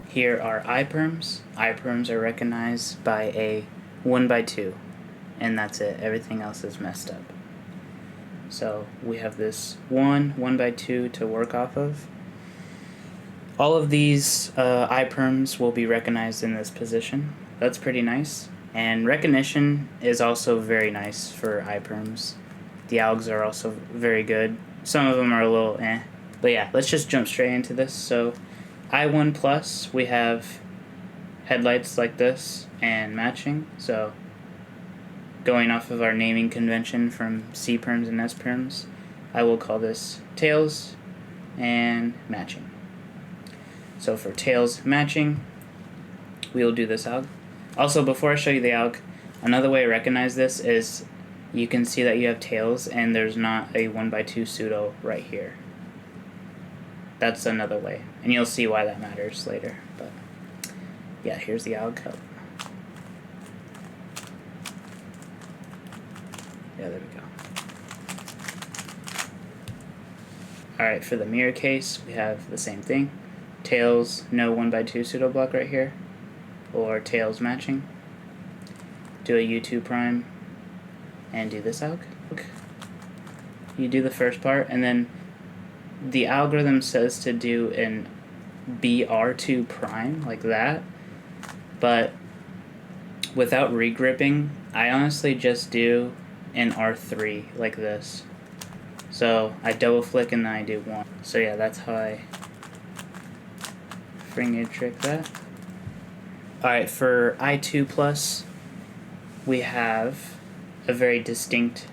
here are I-Perms. I-Perms are recognized by a 1x2, and that's it. Everything else is messed up. So we have this 1x2 to work off of. All of these I-Perms will be recognized in this position. That's pretty nice. And recognition is also very nice for I-Perms. The algs are also very good. Some of them are a little eh. But yeah, let's just jump straight into this. So I1 plus, we have headlights like this and matching. So going off of our naming convention from C-Perms and S-Perms, I will call this tails and matching. So for tails matching, we will do this alg. Also, before I show you the alg, another way to recognize this is you can see that you have tails and there's not a 1x2 pseudo right here. That's another way, and you'll see why that matters later. But yeah, here's the alg. Yeah, there we go. Alright, for the mirror case, we have the same thing. Tails, no 1x2 pseudo block right here, or tails matching. Do a U2 prime, and do this alg. You do the first part, and then the algorithm says to do an BR2 prime, like that, but without regripping, I honestly just do an R3, like this. So I double flick and then I do one. So yeah, that's how I finger trick that. Alright, for I2 plus, we have a very distinct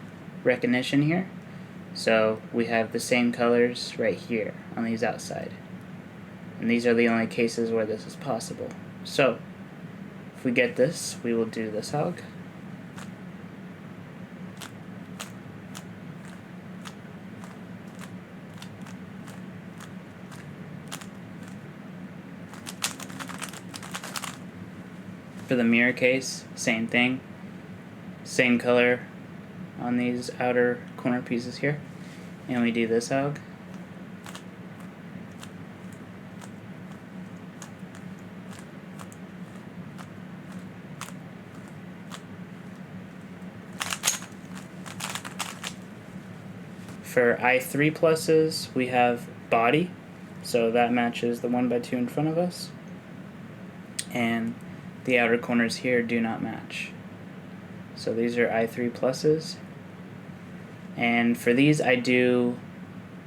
recognition here. So we have the same colors right here on these outside. And these are the only cases where this is possible. So if we get this, we will do this alg. For the mirror case, same thing. Same color on these outer corner pieces here. And we do this alg. For I3 pluses, we have body. So that matches the 1x2 in front of us. And the outer corners here do not match. So these are I3 pluses. And for these, I do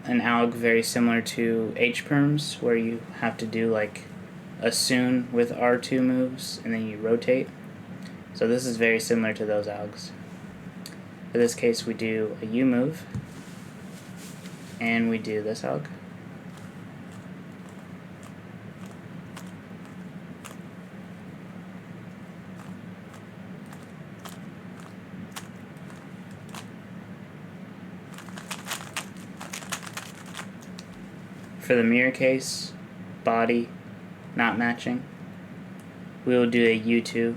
an alg very similar to H-Perms, where you have to do like a soon with R2 moves, and then you rotate. So this is very similar to those algs. For this case, we do a U move, and we do this alg. For the mirror case, body, not matching, we will do a U2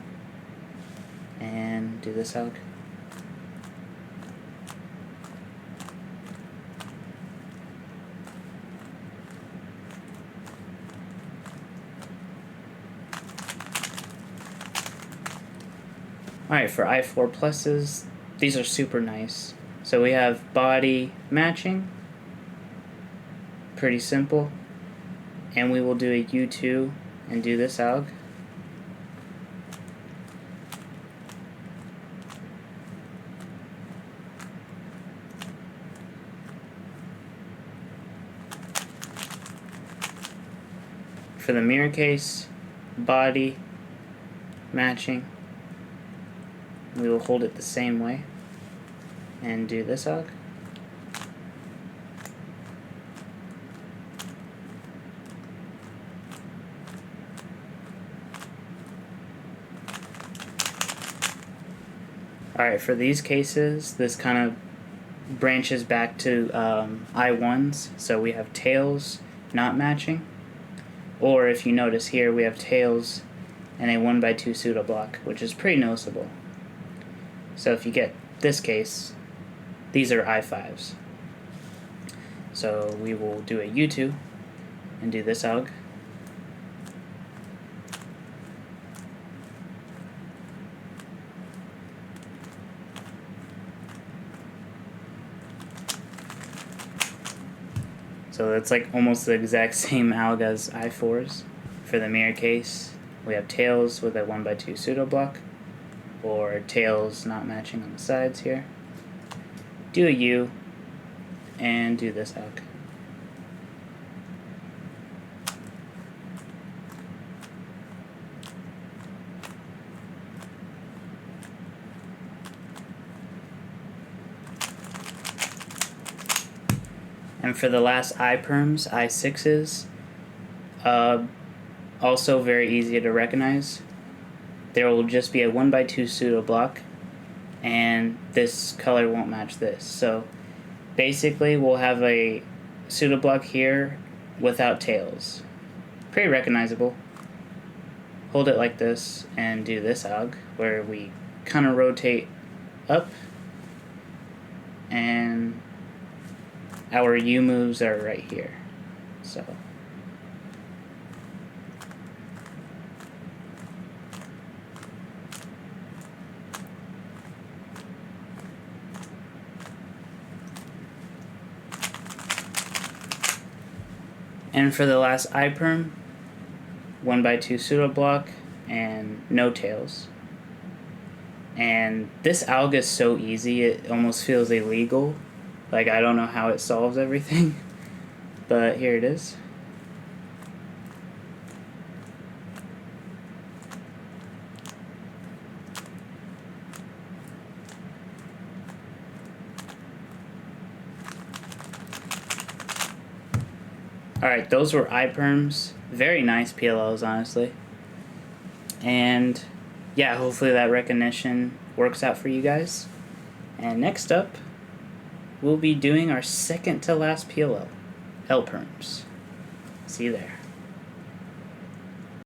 and do this alg. Alright, for I4 pluses, these are super nice. So we have body matching, pretty simple, and we will do a U2 and do this alg. For the mirror case, body matching, we will hold it the same way and do this alg. Alright, for these cases, this kind of branches back to I1s, so we have tails not matching, or if you notice here, we have tails and a 1x2 pseudo block, which is pretty noticeable. So if you get this case, these are I5s. So we will do a U2 and do this alg. So it's like almost the exact same alg as I4s. For the mirror case, we have tails with a 1x2 pseudo block, or tails not matching on the sides here. Do a U, and do this alg. And for the last I-Perms, I6s, also very easy to recognize. There will just be a 1x2 pseudo block, and this color won't match this. So basically we'll have a pseudo block here without tails. Pretty recognizable. Hold it like this and do this alg, where we kind of rotate up, and our U moves are right here. So and for the last I-Perm, 1x2 pseudo block and no tails. And this alg is so easy, it almost feels illegal. Like, I don't know how it solves everything, but here it is. Alright, those were I-Perms. Very nice PLLs, honestly. And yeah, hopefully that recognition works out for you guys. And next up, we'll be doing our second to last PLL, L-Perms. See you there.